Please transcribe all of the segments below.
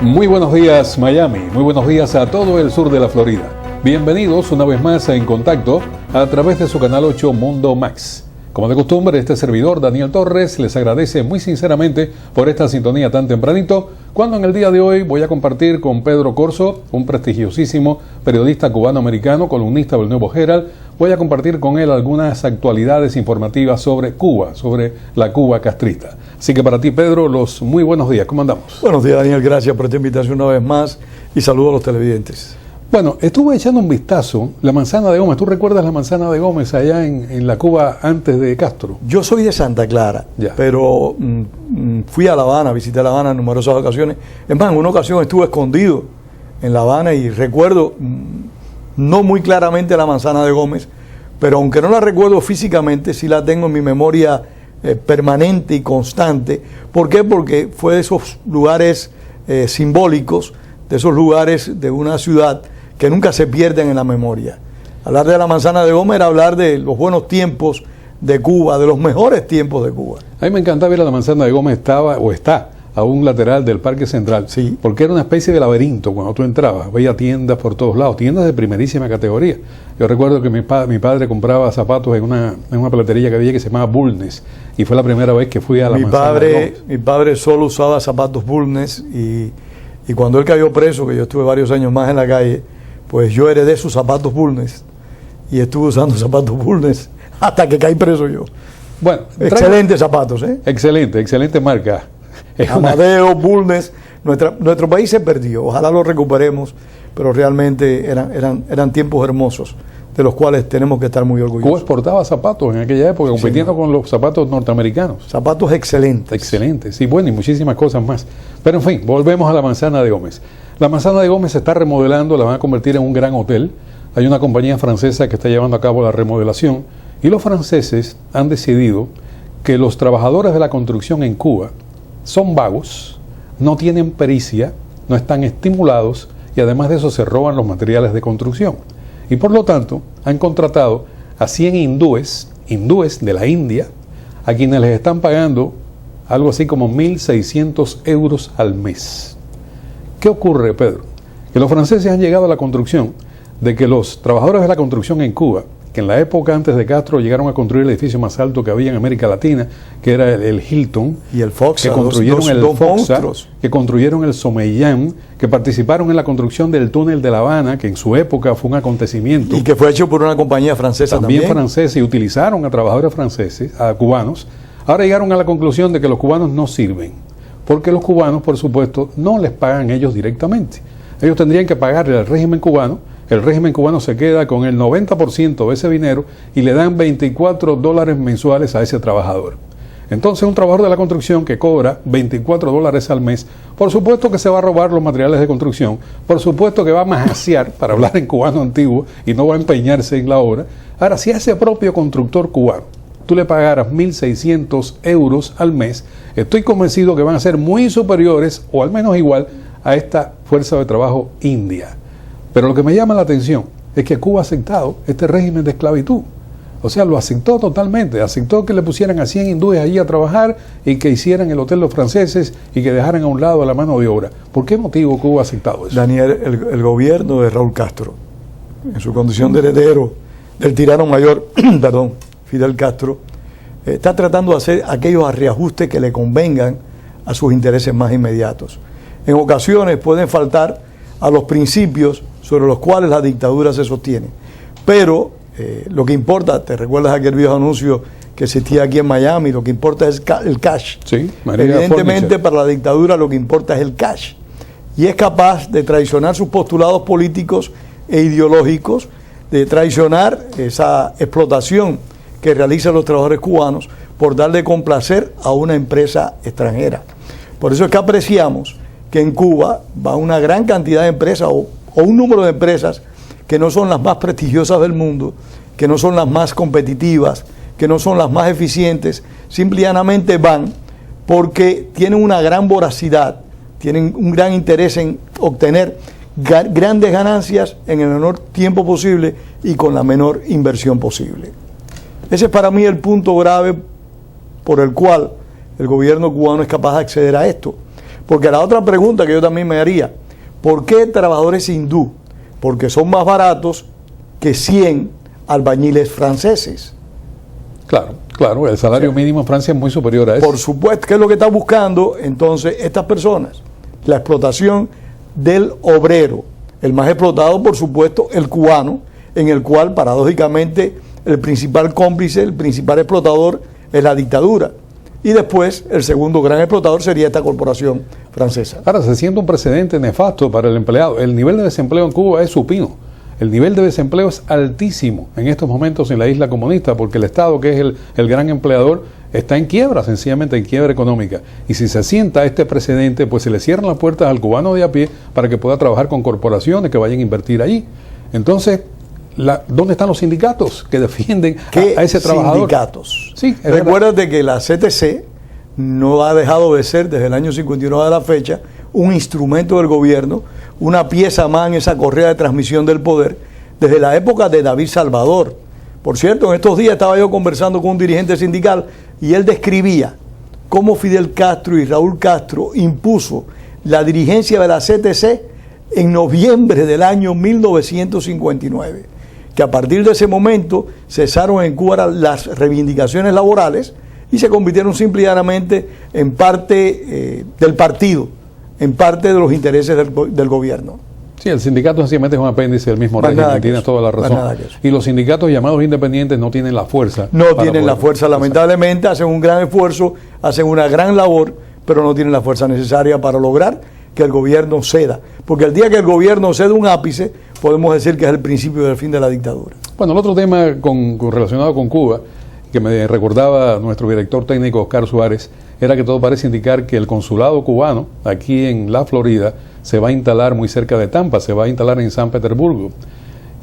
Muy buenos días Miami, muy buenos días a todo el sur de la Florida. Bienvenidos una vez más a En Contacto a través de su canal 8 Mundo Max. Como de costumbre, este servidor Daniel Torres les agradece muy sinceramente por esta sintonía tan tempranito, cuando en el día de hoy voy a compartir con Pedro Corso, un prestigiosísimo periodista cubano-americano, columnista del Nuevo Herald. Voy a compartir con él algunas actualidades informativas sobre Cuba, sobre la Cuba castrista. Así que para ti, Pedro, los muy buenos días. ¿Cómo andamos? Buenos días, Daniel. Gracias por esta invitación una vez más y saludos a los televidentes. Bueno, estuve echando un vistazo, la manzana de Gómez. ¿Tú recuerdas la manzana de Gómez allá en la Cuba antes de Castro? Yo soy de Santa Clara, pero fui a La Habana, visité La Habana en numerosas ocasiones. Es más, en una ocasión estuve escondido en La Habana y recuerdo no muy claramente la manzana de Gómez, pero aunque no la recuerdo físicamente, sí la tengo en mi memoria permanente y constante. ¿Por qué? Porque fue de esos lugares simbólicos, de esos lugares de una ciudad que nunca se pierden en la memoria. Hablar de la manzana de Gómez era hablar de los buenos tiempos de Cuba, de los mejores tiempos de Cuba. A mí me encantaba ver a la manzana de Gómez, está a un lateral del Parque Central, sí, porque era una especie de laberinto cuando tú entrabas, veía tiendas por todos lados, tiendas de primerísima categoría. Yo recuerdo que mi padre compraba zapatos en una paletería que había que se llamaba Bulnes, y fue la primera vez que fui a la manzana de Gómez. Mi padre solo usaba zapatos Bulnes y cuando él cayó preso, que yo estuve varios años más en la calle, pues yo heredé sus zapatos Bulnes y estuve usando zapatos Bulnes hasta que caí preso yo. Bueno, excelentes zapatos, ¿eh? Excelente marca. Amadeo, Bulnes. Nuestro país se perdió, ojalá lo recuperemos, pero realmente eran tiempos hermosos, de los cuales tenemos que estar muy orgullosos. Cuba exportaba zapatos en aquella época, compitiendo con los zapatos norteamericanos. Zapatos excelentes. Excelentes, sí, bueno, y muchísimas cosas más. Pero en fin, volvemos a la manzana de Gómez. La manzana de Gómez se está remodelando, la van a convertir en un gran hotel. Hay una compañía francesa que está llevando a cabo la remodelación, y los franceses han decidido que los trabajadores de la construcción en Cuba son vagos, no tienen pericia, no están estimulados, y además de eso se roban los materiales de construcción. Y por lo tanto han contratado a 100 hindúes de la India, a quienes les están pagando algo así como 1.600 euros al mes. ¿Qué ocurre, Pedro? Que los franceses han llegado a la conclusión de que los trabajadores de la construcción en Cuba, que en la época antes de Castro llegaron a construir el edificio más alto que había en América Latina, que era el Hilton, y el Foxa, que construyeron el Foxa, que construyeron el Someyán, que participaron en la construcción del túnel de La Habana, que en su época fue un acontecimiento. Y que fue hecho por una compañía francesa también. Francesa, y utilizaron a trabajadores franceses, a cubanos. Ahora llegaron a la conclusión de que los cubanos no sirven, porque los cubanos, por supuesto, no les pagan ellos directamente. Ellos tendrían que pagarle al régimen cubano. El régimen cubano se queda con el 90% de ese dinero y le dan $24 mensuales a ese trabajador. Entonces, un trabajador de la construcción que cobra $24 al mes, por supuesto que se va a robar los materiales de construcción, por supuesto que va a majacear, para hablar en cubano antiguo, y no va a empeñarse en la obra. Ahora, si a ese propio constructor cubano tú le pagaras 1.600 euros al mes, estoy convencido que van a ser muy superiores, o al menos igual, a esta fuerza de trabajo india. Pero lo que me llama la atención es que Cuba ha aceptado este régimen de esclavitud. O sea, lo aceptó totalmente. Aceptó que le pusieran a 100 hindúes allí a trabajar y que hicieran el hotel los franceses y que dejaran a un lado la mano de obra. ¿Por qué motivo Cuba ha aceptado eso? Daniel, el gobierno de Raúl Castro, en su condición de heredero del tirano mayor, Fidel Castro, está tratando de hacer aquellos reajustes que le convengan a sus intereses más inmediatos. En ocasiones pueden faltar a los principios sobre los cuales la dictadura se sostiene. Pero lo que importa, ¿te recuerdas aquel viejo anuncio que existía aquí en Miami? Lo que importa es el cash. Sí, evidentemente para la dictadura lo que importa es el cash. Y es capaz de traicionar sus postulados políticos e ideológicos, de traicionar esa explotación que realizan los trabajadores cubanos por darle complacer a una empresa extranjera. Por eso es que apreciamos que en Cuba va una gran cantidad de empresas o un número de empresas que no son las más prestigiosas del mundo, que no son las más competitivas, que no son las más eficientes, simplemente van porque tienen una gran voracidad, tienen un gran interés en obtener grandes ganancias en el menor tiempo posible y con la menor inversión posible. Ese es para mí el punto grave por el cual el gobierno cubano es capaz de acceder a esto. Porque la otra pregunta que yo también me haría, ¿por qué trabajadores hindú? Porque son más baratos que 100 albañiles franceses. Claro, claro, el salario mínimo en Francia es muy superior a eso. Por supuesto, ¿qué es lo que están buscando entonces estas personas? La explotación del obrero. El más explotado, por supuesto, el cubano, en el cual, paradójicamente, el principal cómplice, el principal explotador es la dictadura. Y después, el segundo gran explotador sería esta corporación francesa. Ahora, se siente un precedente nefasto para el empleado. El nivel de desempleo en Cuba es supino. El nivel de desempleo es altísimo en estos momentos en la isla comunista, porque el Estado, que es el gran empleador, está en quiebra, sencillamente en quiebra económica. Y si se sienta este precedente, pues se le cierran las puertas al cubano de a pie para que pueda trabajar con corporaciones que vayan a invertir allí. Entonces, ¿dónde están los sindicatos que defienden a ese trabajador? Sindicatos. Sí, recuérdate que la CTC no ha dejado de ser desde el año 59 a la fecha un instrumento del gobierno, una pieza más en esa correa de transmisión del poder desde la época de David Salvador. Por cierto, en estos días estaba yo conversando con un dirigente sindical y él describía cómo Fidel Castro y Raúl Castro impuso la dirigencia de la CTC en noviembre del año 1959, que a partir de ese momento cesaron en Cuba las reivindicaciones laborales y se convirtieron simple y llanamente en parte del partido, en parte de los intereses del gobierno. Sí, el sindicato sencillamente es un apéndice del mismo régimen, tienes toda la razón. Y los sindicatos llamados independientes no tienen la fuerza. No tienen la fuerza, lamentablemente, hacen un gran esfuerzo, hacen una gran labor, pero no tienen la fuerza necesaria para lograr que el gobierno ceda. Porque el día que el gobierno cede un ápice, podemos decir que es el principio del fin de la dictadura. Bueno, el otro tema relacionado con Cuba, que me recordaba nuestro director técnico Oscar Suárez, era que todo parece indicar que el consulado cubano aquí en la Florida se va a instalar muy cerca de Tampa, se va a instalar en San Petersburgo.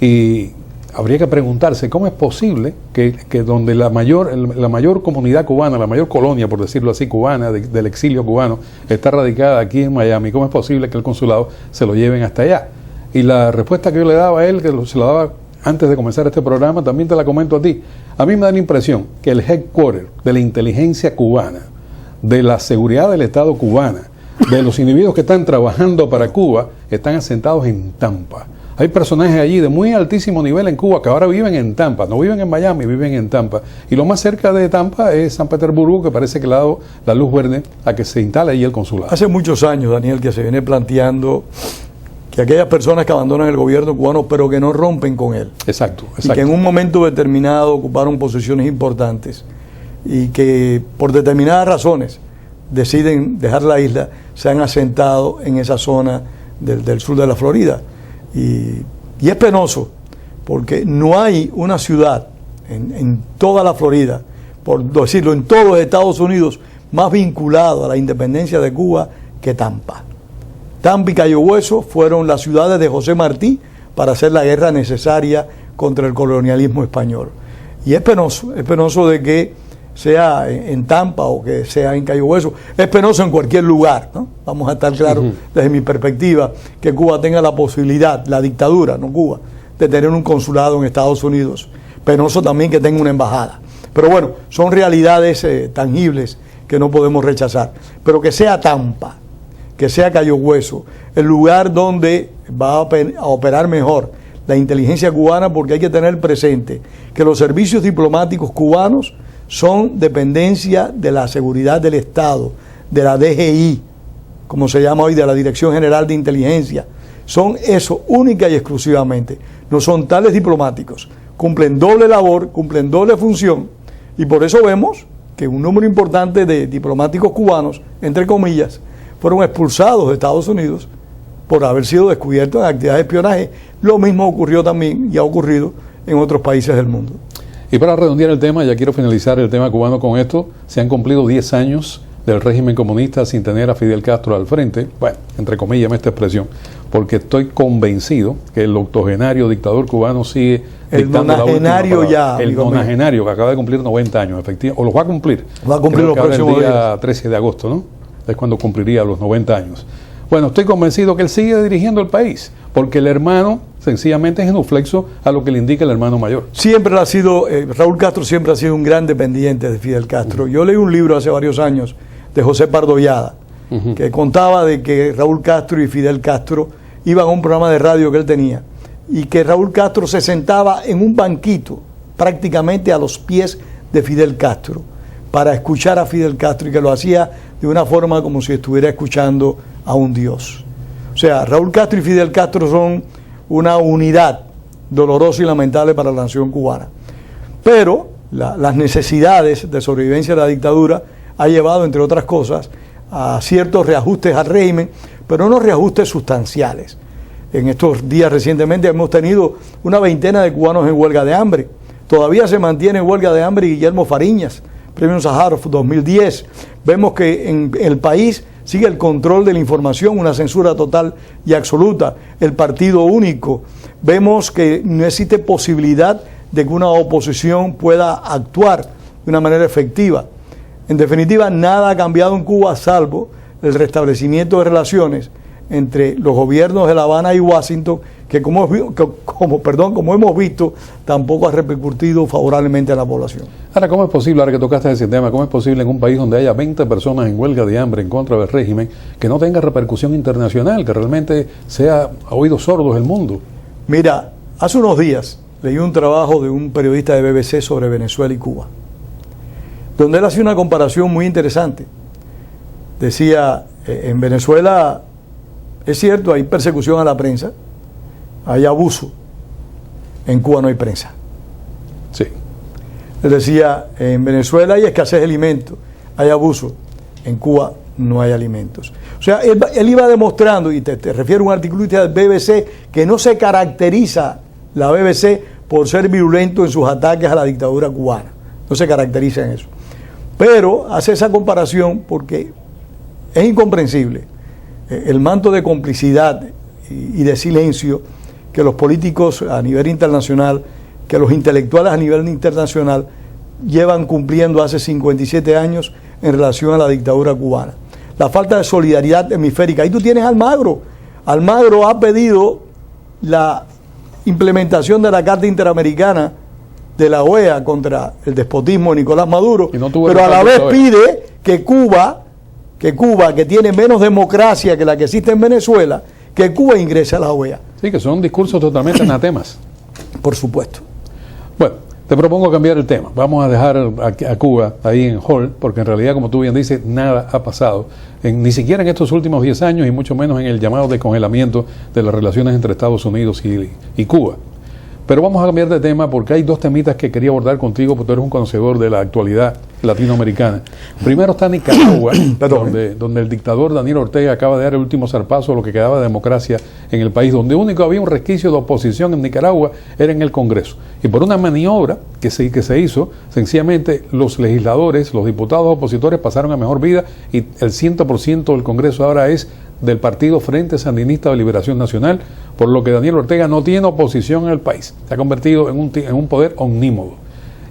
Y habría que preguntarse cómo es posible que donde la mayor comunidad cubana, la mayor colonia, por decirlo así, cubana, del exilio cubano, está radicada aquí en Miami, cómo es posible que el consulado se lo lleven hasta allá. Y la respuesta que yo le daba a él, que se la daba antes de comenzar este programa, también te la comento a ti. A mí me da la impresión que el headquarter de la inteligencia cubana, de la seguridad del Estado cubana, de los individuos que están trabajando para Cuba, están asentados en Tampa. Hay personajes allí de muy altísimo nivel en Cuba que ahora viven en Tampa, no viven en Miami, viven en Tampa. Y lo más cerca de Tampa es San Petersburgo, que parece que le ha dado la luz verde a que se instale allí el consulado. Hace muchos años, Daniel, que se viene planteando que aquellas personas que abandonan el gobierno cubano, pero que no rompen con él. Exacto. Y que en un momento determinado ocuparon posiciones importantes y que por determinadas razones deciden dejar la isla, se han asentado en esa zona del sur de la Florida. Y es penoso, porque no hay una ciudad en toda la Florida, por decirlo, en todos los Estados Unidos, más vinculado a la independencia de Cuba que Tampa. Tampa y Cayo Hueso fueron las ciudades de José Martí para hacer la guerra necesaria contra el colonialismo español. Y es penoso de que sea en Tampa o que sea en Cayo Hueso, es penoso en cualquier lugar, ¿no? Vamos a estar claros desde mi perspectiva, que Cuba tenga la posibilidad, la dictadura, no Cuba, de tener un consulado en Estados Unidos. Penoso también que tenga una embajada. Pero bueno, son realidades tangibles que no podemos rechazar. Pero que sea Tampa, que sea Cayo Hueso, el lugar donde va a operar mejor la inteligencia cubana, porque hay que tener presente que los servicios diplomáticos cubanos son dependencia de la seguridad del Estado, de la DGI, como se llama hoy, de la Dirección General de Inteligencia. Son eso, única y exclusivamente. No son tales diplomáticos. Cumplen doble labor, cumplen doble función, y por eso vemos que un número importante de diplomáticos cubanos, entre comillas, fueron expulsados de Estados Unidos por haber sido descubiertos en actividades de espionaje. Lo mismo ocurrió también y ha ocurrido en otros países del mundo. Y para redondear el tema, ya quiero finalizar el tema cubano con esto. Se han cumplido 10 años del régimen comunista sin tener a Fidel Castro al frente. Bueno, entre comillas esta expresión, porque estoy convencido que el octogenario dictador cubano sigue dictando la última palabra. El nonagenario, que acaba de cumplir 90 años, efectivamente, o los va a cumplir. Va a cumplir los próximos días. El día 13 de agosto, ¿no? Es cuando cumpliría los 90 años. Bueno, estoy convencido que él sigue dirigiendo el país, porque el hermano sencillamente es genuflexo a lo que le indica el hermano mayor. Siempre ha sido, Raúl Castro siempre ha sido un gran dependiente de Fidel Castro. Yo leí un libro hace varios años de José Pardollada, que contaba de que Raúl Castro y Fidel Castro iban a un programa de radio que él tenía y que Raúl Castro se sentaba en un banquito prácticamente a los pies de Fidel Castro para escuchar a Fidel Castro, y que lo hacía de una forma como si estuviera escuchando a un dios. O sea, Raúl Castro y Fidel Castro son una unidad dolorosa y lamentable para la nación cubana. Pero las necesidades de sobrevivencia de la dictadura ha llevado, entre otras cosas, a ciertos reajustes al régimen, pero no reajustes sustanciales. En estos días recientemente hemos tenido una veintena de cubanos en huelga de hambre. Todavía se mantiene en huelga de hambre Guillermo Fariñas, Premio Sájarov 2010. Vemos que en el país sigue el control de la información, una censura total y absoluta, el partido único. Vemos que no existe posibilidad de que una oposición pueda actuar de una manera efectiva. En definitiva, nada ha cambiado en Cuba salvo el restablecimiento de relaciones entre los gobiernos de La Habana y Washington, que como hemos visto, tampoco ha repercutido favorablemente a la población. Ahora, ¿cómo es posible, ahora que tocaste ese tema, cómo es posible en un país donde haya 20 personas en huelga de hambre en contra del régimen, que no tenga repercusión internacional, que realmente sea a oídos sordos el mundo? Mira, hace unos días leí un trabajo de un periodista de BBC sobre Venezuela y Cuba, donde él hacía una comparación muy interesante. Decía, en Venezuela, es cierto, hay persecución a la prensa, hay abuso. En Cuba no hay prensa. Sí. Él decía, en Venezuela hay escasez de alimentos, hay abuso. En Cuba no hay alimentos. O sea, él iba demostrando, y te refiero a un articulista del BBC, que no se caracteriza la BBC por ser virulento en sus ataques a la dictadura cubana. No se caracteriza en eso. Pero hace esa comparación porque es incomprensible el manto de complicidad y de silencio que los políticos a nivel internacional, que los intelectuales a nivel internacional llevan cumpliendo hace 57 años en relación a la dictadura cubana. La falta de solidaridad hemisférica. Ahí tú tienes a Almagro. Almagro ha pedido la implementación de la Carta Interamericana de la OEA contra el despotismo de Nicolás Maduro, pero a la vez pide que Cuba, que tiene menos democracia que la que existe en Venezuela, que Cuba ingrese a la OEA. Sí, que son discursos totalmente anatemas. Por supuesto. Bueno, te propongo cambiar el tema. Vamos a dejar a Cuba ahí en hold, porque en realidad, como tú bien dices, nada ha pasado, ni siquiera en estos últimos 10 años, y mucho menos en el llamado descongelamiento de las relaciones entre Estados Unidos y Cuba. Pero vamos a cambiar de tema porque hay dos temitas que quería abordar contigo, porque tú eres un conocedor de la actualidad latinoamericana. Primero está Nicaragua, donde el dictador Daniel Ortega acaba de dar el último zarpazo a lo que quedaba de democracia en el país, donde único había un resquicio de oposición en Nicaragua era en el Congreso. Y por una maniobra que se hizo, sencillamente los legisladores, los diputados opositores pasaron a mejor vida y el 100% del Congreso ahora es del Partido Frente Sandinista de Liberación Nacional, por lo que Daniel Ortega no tiene oposición en el país. Se ha convertido en un poder omnímodo.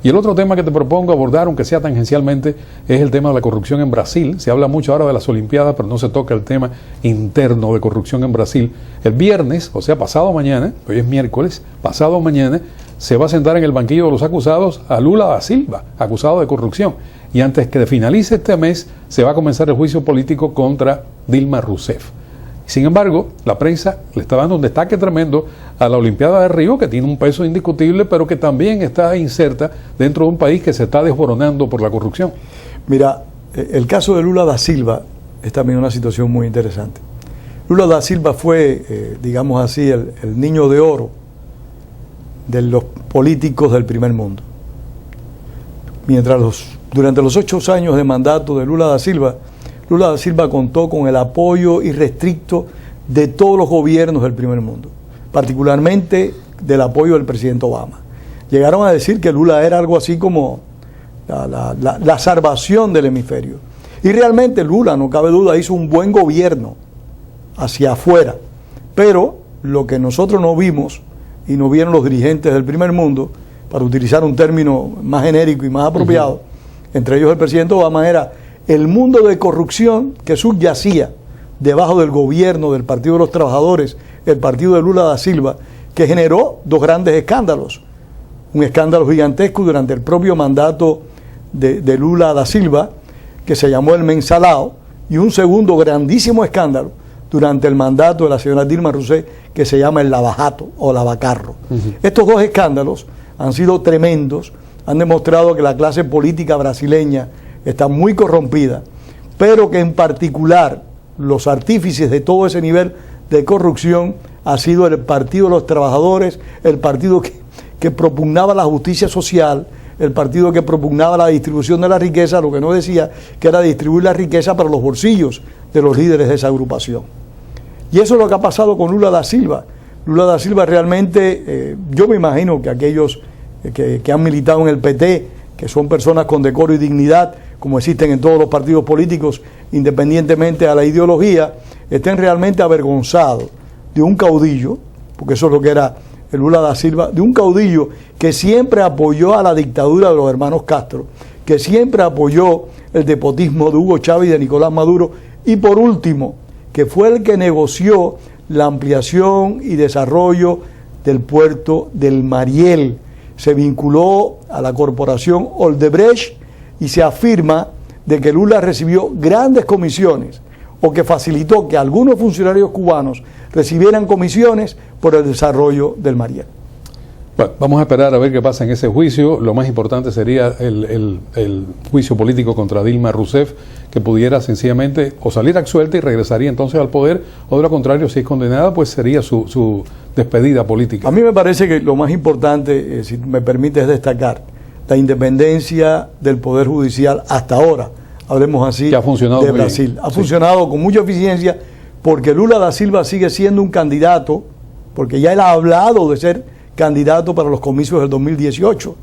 Y el otro tema que te propongo abordar, aunque sea tangencialmente, es el tema de la corrupción en Brasil. Se habla mucho ahora de las Olimpiadas, pero no se toca el tema interno de corrupción en Brasil. El viernes, o sea, pasado mañana, hoy es miércoles, pasado mañana, se va a sentar en el banquillo de los acusados a Lula da Silva, acusado de corrupción. Y antes que finalice este mes, se va a comenzar el juicio político contra Dilma Rousseff. Sin embargo, la prensa le está dando un destaque tremendo a la Olimpiada de Río, que tiene un peso indiscutible, pero que también está inserta dentro de un país que se está desboronando por la corrupción. Mira, el caso de Lula da Silva es también una situación muy interesante. Lula da Silva fue, digamos así, el niño de oro de los políticos del primer mundo. Durante los 8 años de mandato de Lula da Silva contó con el apoyo irrestricto de todos los gobiernos del primer mundo, particularmente del apoyo del presidente Obama. Llegaron a decir que Lula era algo así como la salvación del hemisferio. Y realmente Lula, no cabe duda, hizo un buen gobierno hacia afuera. Pero lo que nosotros no vimos y no vieron los dirigentes del primer mundo, para utilizar un término más genérico y más apropiado, entre ellos el presidente Obama, era el mundo de corrupción que subyacía debajo del gobierno del Partido de los Trabajadores, el partido de Lula da Silva, que generó 2 grandes escándalos. Un escándalo gigantesco durante el propio mandato de Lula da Silva, que se llamó el Mensalao, y un segundo grandísimo escándalo durante el mandato de la señora Dilma Rousseff, que se llama el lavajato o lavacarro. Estos dos escándalos han sido tremendos, han demostrado que la clase política brasileña está muy corrompida, pero que en particular los artífices de todo ese nivel de corrupción ha sido el Partido de los Trabajadores, el partido que propugnaba la justicia social, el partido que propugnaba la distribución de la riqueza, lo que no decía que era distribuir la riqueza para los bolsillos de los líderes de esa agrupación. Y eso es lo que ha pasado con Lula da Silva. Lula da Silva realmente, yo me imagino que aquellos que han militado en el PT, que son personas con decoro y dignidad, como existen en todos los partidos políticos, independientemente a la ideología, estén realmente avergonzados de un caudillo, porque eso es lo que era el Lula da Silva, de un caudillo que siempre apoyó a la dictadura de los hermanos Castro, que siempre apoyó el despotismo de Hugo Chávez y de Nicolás Maduro, y por último, que fue el que negoció la ampliación y desarrollo del puerto del Mariel. Se vinculó a la corporación Odebrecht y se afirma de que Lula recibió grandes comisiones o que facilitó que algunos funcionarios cubanos recibieran comisiones por el desarrollo del Mariel. Bueno, vamos a esperar a ver qué pasa en ese juicio. Lo más importante sería el juicio político contra Dilma Rousseff, que pudiera sencillamente o salir absuelta y regresaría entonces al poder, o de lo contrario, si es condenada, pues sería su despedida política. A mí me parece que lo más importante, si me permites destacar, la independencia del Poder Judicial hasta ahora, hablemos así, que ha funcionado de Brasil. Ha funcionado con mucha eficiencia, porque Lula da Silva sigue siendo un candidato, porque ya él ha hablado de ser candidato para los comicios del 2018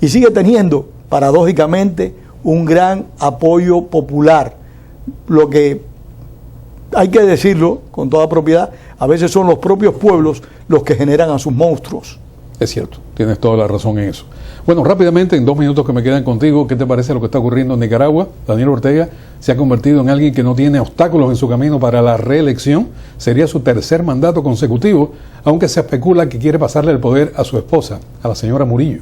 y sigue teniendo, paradójicamente, un gran apoyo popular. Lo que hay que decirlo con toda propiedad, a veces son los propios pueblos los que generan a sus monstruos. Es cierto, tienes toda la razón en eso. Bueno, rápidamente, en 2 minutos que me quedan contigo, ¿qué te parece lo que está ocurriendo en Nicaragua? Daniel Ortega se ha convertido en alguien que no tiene obstáculos en su camino para la reelección. Sería su 3er mandato consecutivo, aunque se especula que quiere pasarle el poder a su esposa, a la señora Murillo.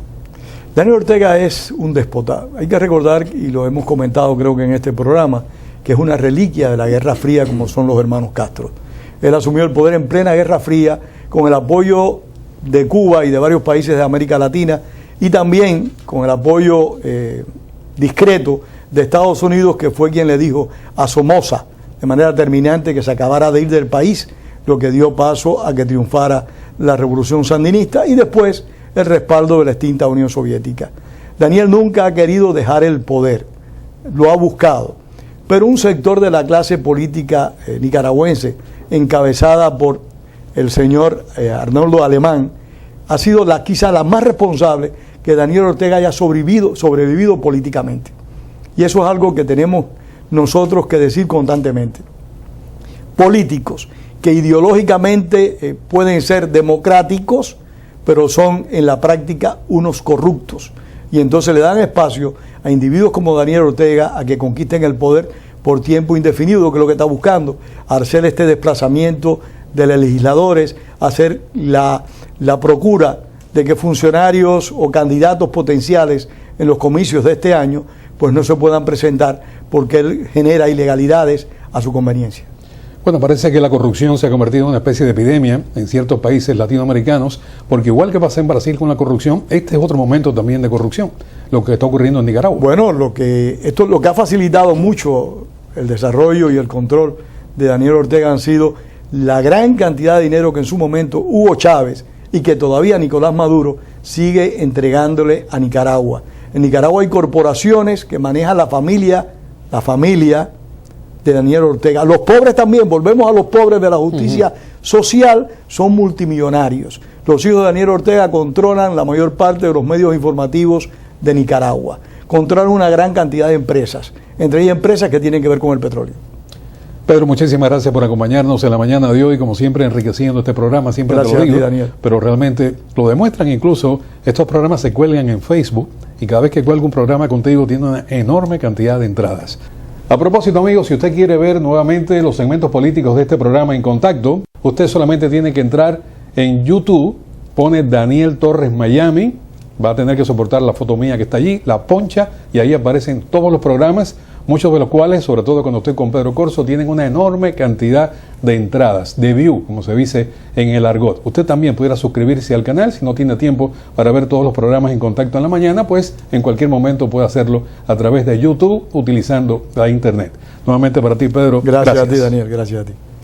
Daniel Ortega es un déspota. Hay que recordar, y lo hemos comentado creo que en este programa, que es una reliquia de la Guerra Fría, como son los hermanos Castro. Él asumió el poder en plena Guerra Fría, con el apoyo de Cuba y de varios países de América Latina, y también con el apoyo discreto de Estados Unidos, que fue quien le dijo a Somoza de manera terminante que se acabara de ir del país, lo que dio paso a que triunfara la revolución sandinista y después el respaldo de la extinta Unión Soviética. Daniel nunca ha querido dejar el poder, lo ha buscado, pero un sector de la clase política nicaragüense, encabezada por el señor Arnoldo Alemán, ha sido quizá la más responsable que Daniel Ortega haya sobrevivido políticamente. Y eso es algo que tenemos nosotros que decir constantemente. Políticos que ideológicamente pueden ser democráticos, pero son en la práctica unos corruptos. Y entonces le dan espacio a individuos como Daniel Ortega a que conquisten el poder por tiempo indefinido, que es lo que está buscando, hacer este desplazamiento de los legisladores, hacer la procura de que funcionarios o candidatos potenciales en los comicios de este año pues no se puedan presentar porque él genera ilegalidades a su conveniencia. Bueno, parece que la corrupción se ha convertido en una especie de epidemia en ciertos países latinoamericanos, porque igual que pasa en Brasil con la corrupción, este es otro momento también de corrupción, lo que está ocurriendo en Nicaragua. Bueno, lo que ha facilitado mucho el desarrollo y el control de Daniel Ortega han sido la gran cantidad de dinero que en su momento Hugo Chávez y que todavía Nicolás Maduro sigue entregándole a Nicaragua. En Nicaragua hay corporaciones que maneja la familia de Daniel Ortega. Los pobres también, volvemos a los pobres de la justicia social, son multimillonarios. Los hijos de Daniel Ortega controlan la mayor parte de los medios informativos de Nicaragua. Controlan una gran cantidad de empresas, entre ellas empresas que tienen que ver con el petróleo. Pedro, muchísimas gracias por acompañarnos en la mañana de hoy, como siempre enriqueciendo este programa, siempre gracias te lo digo, a ti, Daniel. Pero realmente lo demuestran. Incluso estos programas se cuelgan en Facebook y cada vez que cuelga un programa contigo tiene una enorme cantidad de entradas. A propósito, amigos, si usted quiere ver nuevamente los segmentos políticos de este programa en contacto, usted solamente tiene que entrar en YouTube, pone Daniel Torres Miami, va a tener que soportar la foto mía que está allí, la poncha y ahí aparecen todos los programas. muchos de los cuales, sobre todo cuando estoy con Pedro Corso, tienen una enorme cantidad de entradas, de view, como se dice en el argot. Usted también pudiera suscribirse al canal, si no tiene tiempo para ver todos los programas en Contacto en la Mañana, pues en cualquier momento puede hacerlo a través de YouTube utilizando la internet. Nuevamente para ti, Pedro. Gracias a ti, Daniel. Gracias a ti.